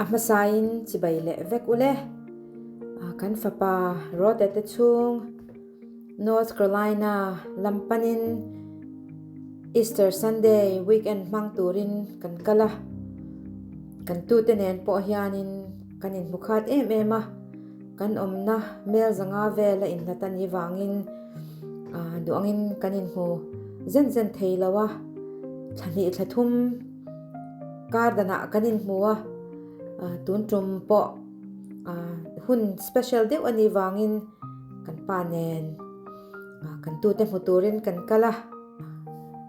Amasain si baile vek ule kan fapa road at chung North Carolina lampanin Easter Sunday weekend mang turin kan kala kan Tute nen po hianin kanin mukhat ema kan omna mel zanga vela in latan yiwangin duangin kanin mo zen theilawa thani thlathum kardana kanin muwa tun trum po hun special deuh ani wangin kan panen kan Tute muturin kan kala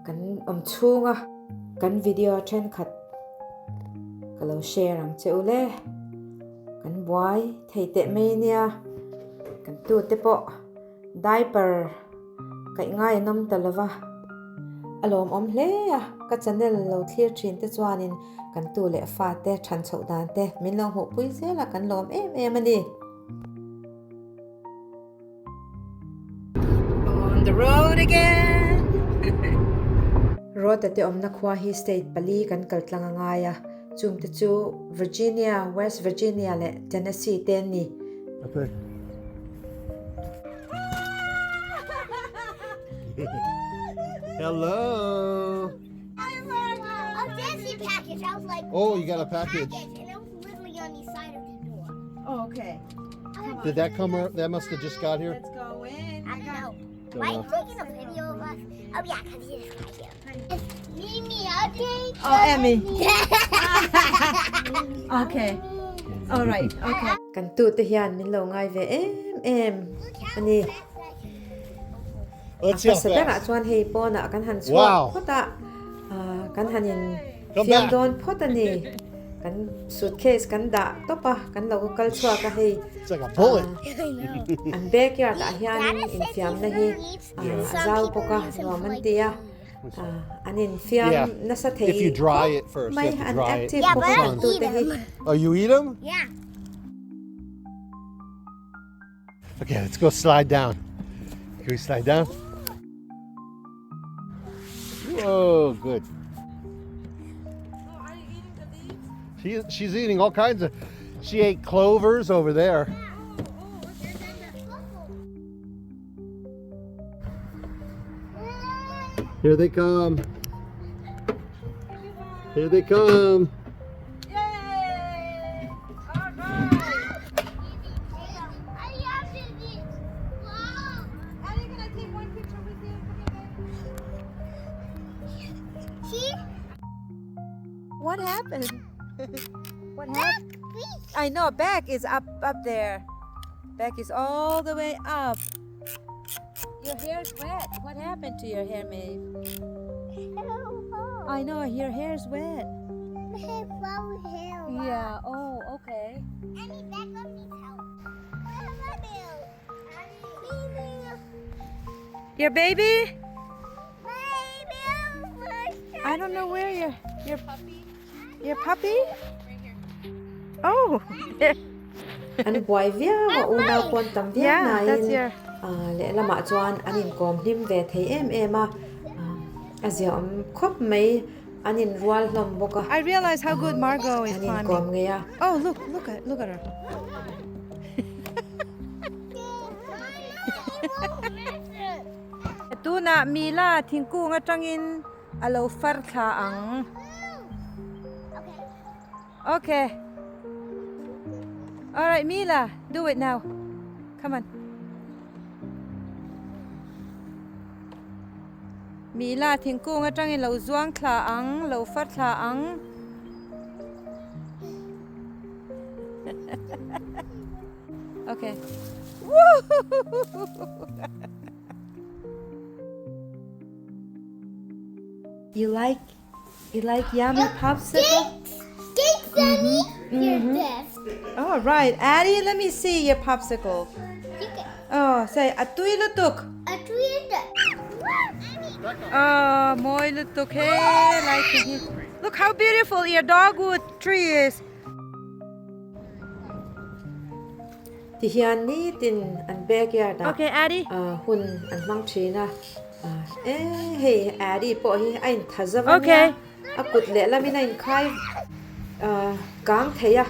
kan chunga kan video chen khat kalau share ang cheule kan boy theite me nia kan Tute po diaper kai ngai nam talawa alom om hle ka channel lo thlir thin te chuanin kan tu le fa te than chho dan te min lo ho pui zela kan lom em ani on the road again road ate omna khwa hi state pali kan kaltlanga ngaya chung te chu Virginia West Virginia le Tennessee ten ni okay. Hello. Package. I was like, oh, you got a package. And it was literally on the side of the door. oh okay Did that come up? That must have just got here. let's go in I don't know. Why are you taking a video of us? Oh yeah, because he's right here. It's Mimi, okay? oh Emmy okay all right okay kan Tute hian min lo ngai ve em ani Let's see how sa bera fast. chuan hei pona kan han chuak Wow. phota kan hanin Come fiam back. don photani kan suitcase kan da topa kan lo kal chuak ka hei It's like a bullet. I know. an backyard a hian in fiam na hi azau poka nuam tia anin fiam Yeah. na sa thei If you dry it first, mai you have an to dry it. active Yeah, poka but I kan Tute eat hi 'em. Oh, you eat them? Yeah. Okay, let's go slide down. Can we slide down? Whoa, good. She's eating all kinds of. She ate clovers over there. Here they come. Here they come. yay all right Annie, can I take one picture with you? What happened? What happened? I know, back is up there. Back is all the way up. Your hair's wet. What happened to your hair, Maeve? I know, your hair's wet. Yeah, oh, okay. Your baby? I don't know where your puppy? Oh. An boy via wa una pon tam via na in. That's your le lama chuan anin kom hlim ve thei em azia khop mai anin rual hlom boka. I realize how good Margot is climbing. Kom ngeya. Oh, look at her. Tuna mila thingkung atangin alo far tha ang. Okay. All right, Mila, do it now. Come on. Mila thingkung atangin lo zuang thla ang, lo far thla ang. Okay. You like yummy popsicle? Thanks, Danny. You're best. All right, Addie, let me see your popsicle. Oh, say atui lutuk. A tweet. Oh, moi lutuk. Hey, like it. Look how beautiful your dogwood tree is. Ti hian ni tin an backyard. Okay, Addie. Hun an mang tree na. Hey, Addie, po hi ain thazawan. Okay. Akut le lamin ain khai kang theya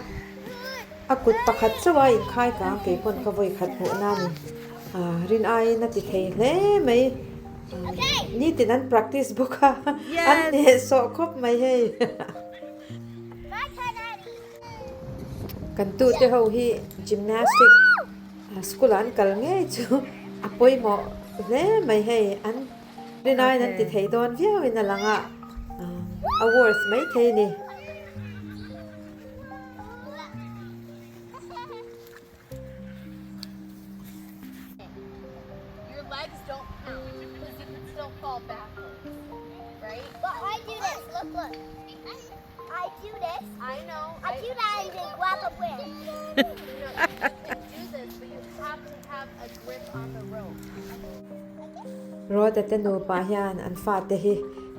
akut pakhat chawa in khai kang ke pon ka voi khat mu na ni rin ai na ti thei hle mai ni tin an practice boka an ne so khop mai he kan tu te ho hi gymnastic school an kal nge chu apoi mo hle mai he an rin ai nan ti thei don viau in alanga awards mai thei ni Legs don't count because you can still fall backwards, right? But I do this. Look, look. I do this. I know. I do that and then grab a whip. You can do this, but you have to have a grip on the rope. ro te te nu pa hian an fa te hi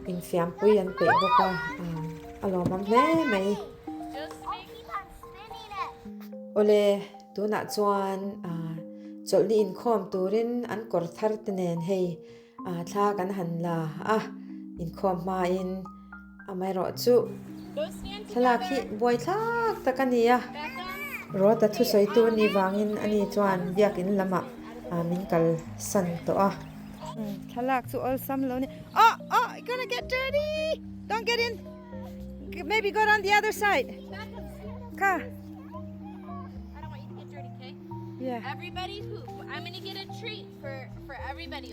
in fiam pui an pe boka alomam hle mai Just Oh, keep on spinning it. ole tu na chuan cholni in khom turin an kor thar te nen hei thla kan han la in khom ma in amai ro chu go stand thlak hi boi thak takania back on. ro ta thu soi tu ni wangin ani chuan biakin lama min kal san to thlak chu all sam lo ni you're gonna get dirty don't get in maybe go on the other side ka I don't want you to get dirty, okay? yeah Everybody hoop. I'm gonna get a treat for everybody.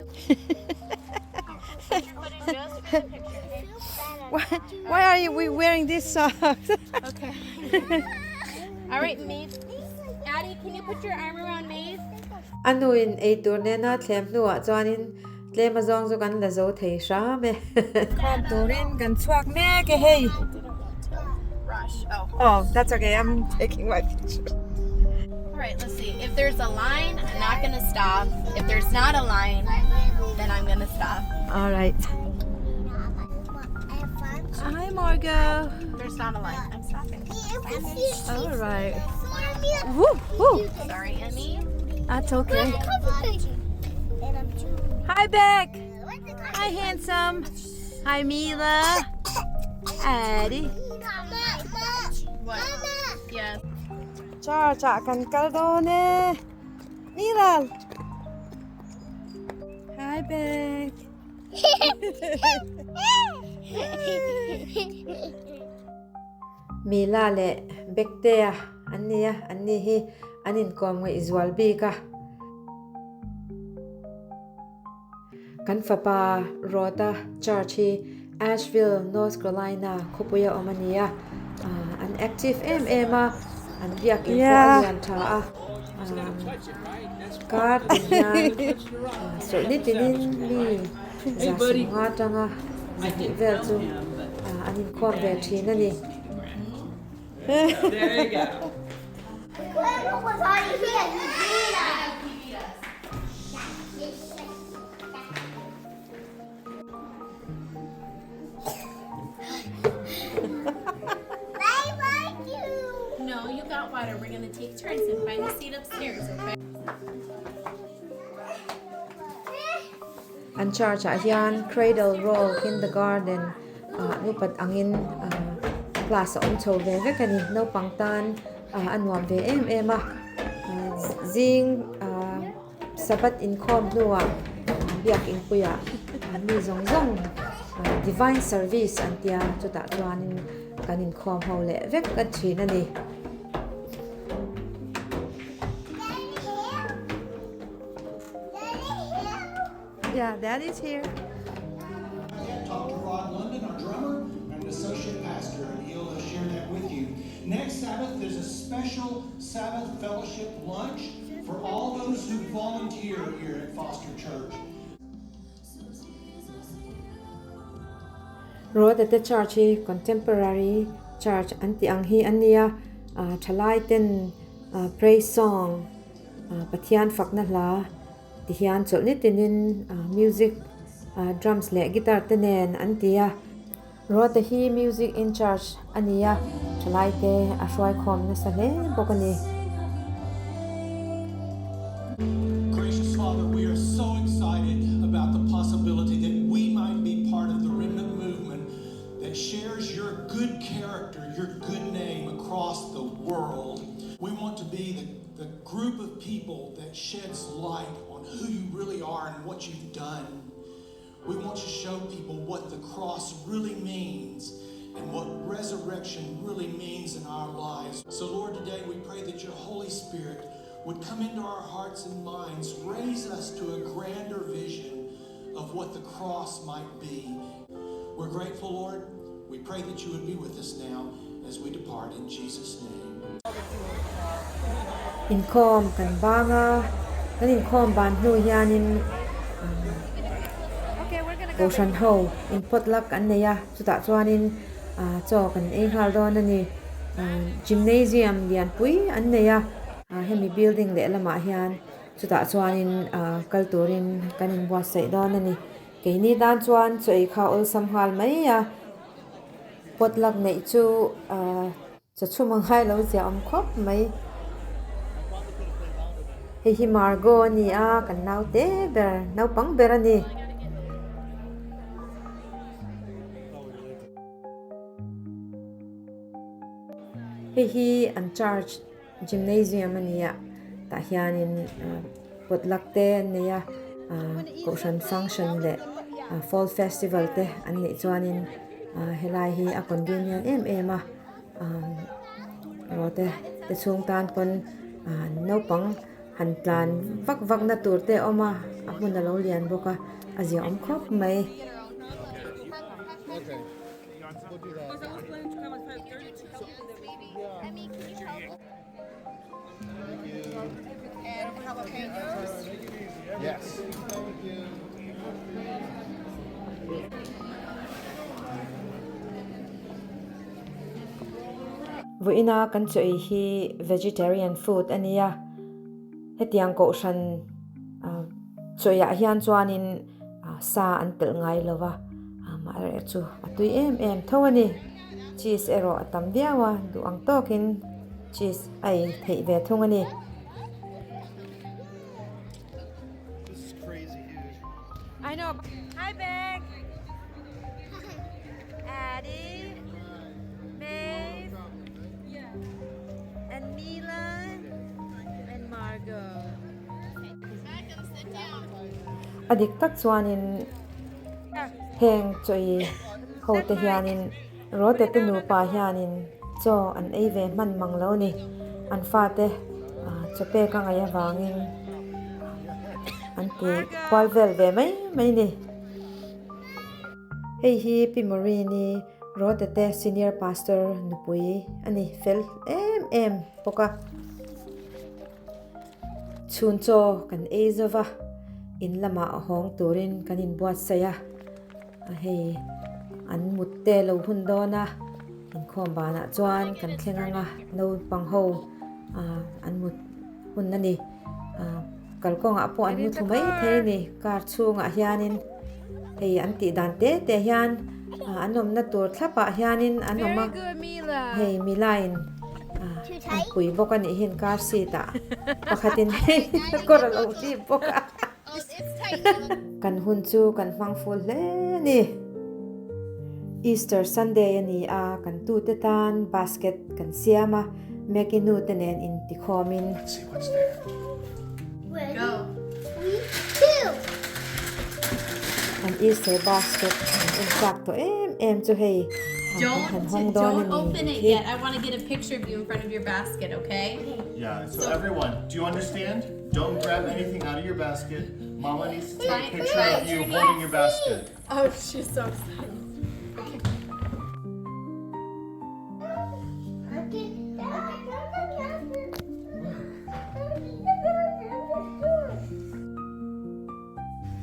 Put your foot in just for the picture, okay? why are we wearing these socks Okay. All right, Maeve. Addie, can you put your arm around Maeve? anuin ei tur ne na thlem nuwa chuanin tlem azong zo kan la zo thei sha me khom turin kan chuak me ke hey Rush. oh that's okay I'm taking my picture All right, let's see. If there's a line, I'm not gonna stop. If there's not a line, then I'm gonna stop. all right hi Margo There's not a line. I'm stopping. all right woo woo Sorry, Emmy. that's okay hi Beck hi handsome hi Mila Addie What? Yes. cha kan kal do ne Nilal hi Beck Mila le Bektea ania ani hi anin kom ngai izwal bi ka kan fapa rota church hi Asheville North Carolina khopuya omania an active ema an biak in an tha kar yan so litinin mi za sunga tanga zahi vel chu anin khom ve thina ni There you go. Whoever was already here, you did that. I like you. No, you got water. We're gonna take turns and find a seat upstairs, okay? an church hian cradle roll kindergarten nupat angin class on chho ve ve kani no pangtan anuam ve em zing sabat in khom nuwa biak in puya mi zong zong divine service antia chuta chuanin kanin khom ho le vek ka thina ni yeah daddy's here Talk to Rod London, our drummer, and associate pastor, and he'll share that with you. Next Sabbath, there's a special Sabbath fellowship lunch for all those who volunteer here at Foster Church. Road at the church contemporary church anti anghi ania thalai ten praise song pathian fakna hla ti hian cholni tinin music drums le guitar tenen antia road the hi music in church ania thalai te ashwai khom na sale bokani Gracious Father, we are so excited about the possibility that we might be part of the remnant movement that shares your good character, your good name. the world. We want to be the group of people that sheds light on who you really are and what you've done. We want to show people what the cross really means and what resurrection really means in our lives. So Lord, today we pray that your Holy Spirit would come into our hearts and minds, raise us to a grander vision of what the cross might be. We're grateful, Lord. We pray that you would be with us now as we depart in Jesus' name. In com kan banga kan in com ban hnu hianin ocean ho in potluck an neya chuta chuanin chaw kan ei hal don ani gymnasium lian pui an neya hemi building le lama hian chuta chuanin kalturin kan in buat sai don ani keini dan chuan choi kha ol samhal mai ya potluck nei chu chachu manghai lo ja am khop mai hi Margo ni kan nau te ber nau pang ber ani hi an charge gymnasium ania ta hianin potluck te ania ocean function le fall festival te an nei chuanin helai hi a convenient em a rote te chung tan kon no pang han plan vak na tur te oma a hun lo lian boka azia om khop mai Yes. Vuina kan choi hi vegetarian food ania hetiang ko shan choya hian chuanin sa an pel ngai lova ma re chu atui em thawani cheese ero atam diawa du ang tokin cheese ai thei ve thungani This is crazy, dude. I know. Hi, Big. Addie, Maeve, and Mila, and Margot. I can sit down. adik tak chuanin heng choi ho te hianin rote te nu pa hianin cho an ei ve man manglo ni an fa te chope ka ngaya wangin anti palvel ve mai ni hi pimori ni rote te senior pastor nupui ani fel em poka chun cho kan ezova in lama hong turin kanin buat saya hei an mutte lo hundona in khom bana chuan kan thlenganga no pangho an mut hunnani kalkonga po an mut mai the ni kar chunga hianin hei an ti dan te hian anom na tur thlapa hianin anoma Very good, Mila. hei milain an pui boka ni hin kar sita pakhatin hei kor lo ti boka Oh, it's tight. kan hun chu kan mangful le ni Easter Sunday ani kan Tute tan basket kan siama mekinu tenen in tikhomin Let's see what's there. Ready? Go. 3, 2. an Easter basket in fact to em chu hei Don't open it yet. I want to get a picture of you in front of your basket, okay? Yeah, so everyone, do you understand? Don't grab anything out of your basket. Mama needs to take a picture of you holding your basket. Oh, she's so excited.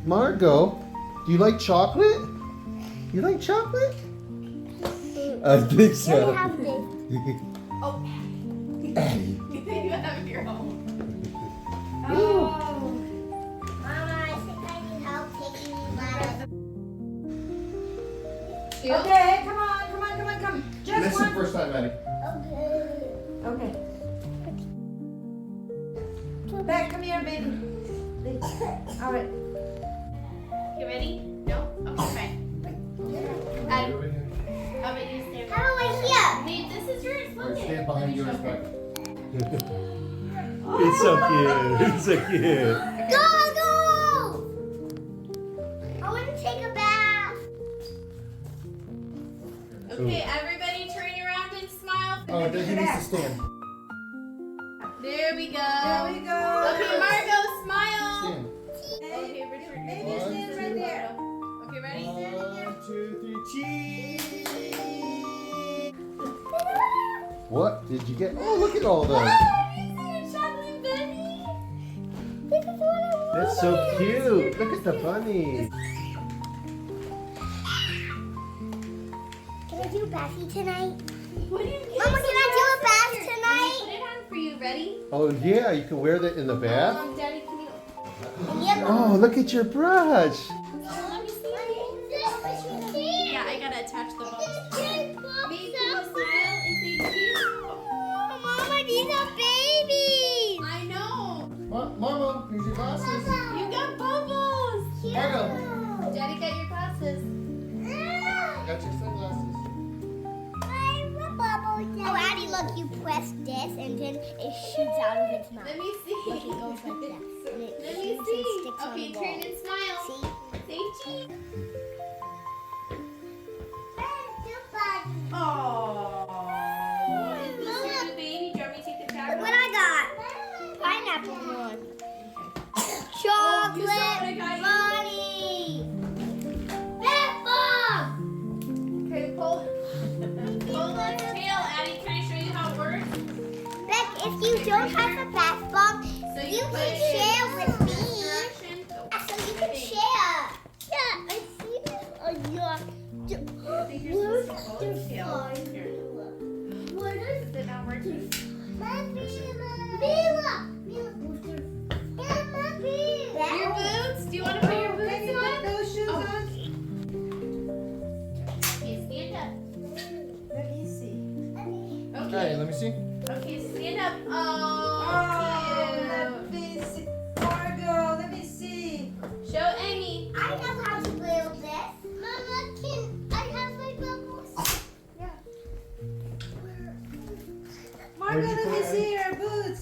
Margot, do you like chocolate? You like chocolate? I think so. have this. Oh, Hey. you have your own. Oh. Mama, I think I need help taking you out. okay come just This is the first time, Maddie. Okay. okay back come here baby all right You ready? No? Okay. How about you stand How do I here? Nate, this is yours. Look Stand it. behind yours, back. It's so cute. It's so cute. Goggles! I want to take a bath. Okay, everybody turn around and smile. Oh, then he needs to stand. There we go. There we go. Okay, Margot, smile. Stand. Okay, Richard. Maybe stand right there. Okay, ready? 1, 2, 3, cheese. What did you get? Oh, look at all those. Chocolate bunny. This is what I want. That's so cute. Look at the bunny. Can I do a bathie tonight? What do you get? Mama, can I do a bath Let me tonight? put it on for you. Ready? Oh, yeah, you can wear that in the bath. Daddy, can you? Yep. Oh, look at your brush. Let me see. Yeah, I gotta attach the bubbles. Maybe you smile and say cheese. Mama, these are babies. I know. Mama, here's your glasses. You got bubbles. Margot, Daddy got your glasses. got your sunglasses. Oh, Addie, look, you press this and then it shoots out of its mouth. Let me see. Look, it goes like that. And it Let me shoots and see. sticks on Okay, the turn wall. and smile. See? Say cheese. Look Aww. Is this your new baby? Do you want me to take the tag what off? I got. Pineapple one. Oh, you saw Chocolate what I got you? bunny. Bath bomb. Okay, pull the tail. Addie, can I show you how it works? Beck, if you don't have a bath bomb, So you put can it in share this with me. direction. So you can share. Yeah, I see this on your. I think you're supposed to pull the tail. Here. What is Is it not working? Your boots? Do you want to put your boots Can you on? put those shoes Oh. on? Okay, stand up. Let me see. Okay, Okay. let me see. Okay, stand up. Oh, let me see. Margot, let me see. Cute. Show Amy. I know how to build this. Mama, can I have my bubbles? Margot, let me see your boots.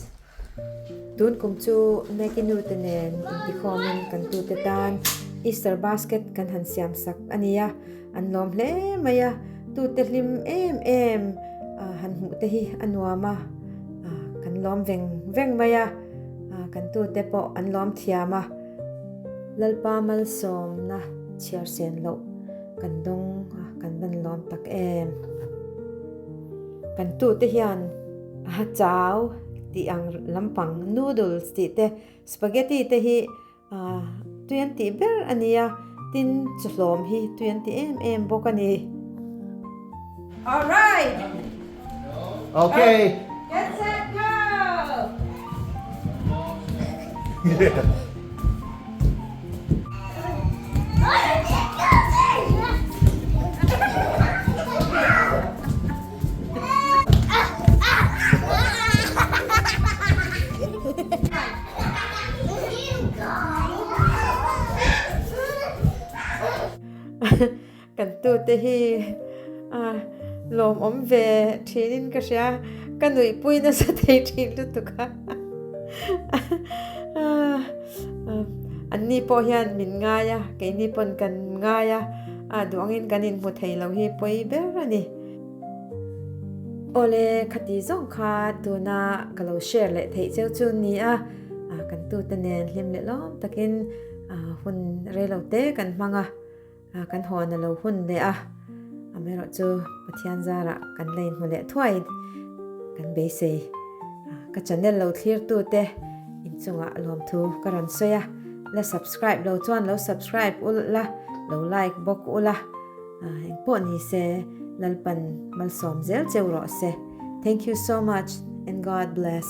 Dun kum chu nekin nu tenen inti khomin kan tu te tan Easter basket kan han siam sak ania an lom hle maya tu te hlim em han mu te hi anuama kan lom veng maya kan tu te po an lom thiama lalpa mal som na chiar sen lo kan dong kan ban lom tak em kan tu te hian chao ti ang lampang noodles ti te spaghetti te hi tuyan ti ber ania tin chlom hi tuyan ti em bokani. All right. Okay. Get set, go. Kan tu te hi lom om ve thinin ka sha kanui puina sa thei thin lu tu ka anni po hian min nga ya ke ni pon kan nga ya duangin kanin mu thei lo hi poi ber ani ole khati zong kha tu na kalo share le thei cheu chu ni kan tu te nen hlim le lom takin hun re lo te kan manga kan hon lo hun le amero chu pathian zara kan lein mu le thwai kan be se ka channel lo clear tu te in chunga lom thu karan soya la subscribe lo chuan lo subscribe ul la lo like bok ula en po ni se lalpan malsom zel cheu ro se. Thank you so much and God bless.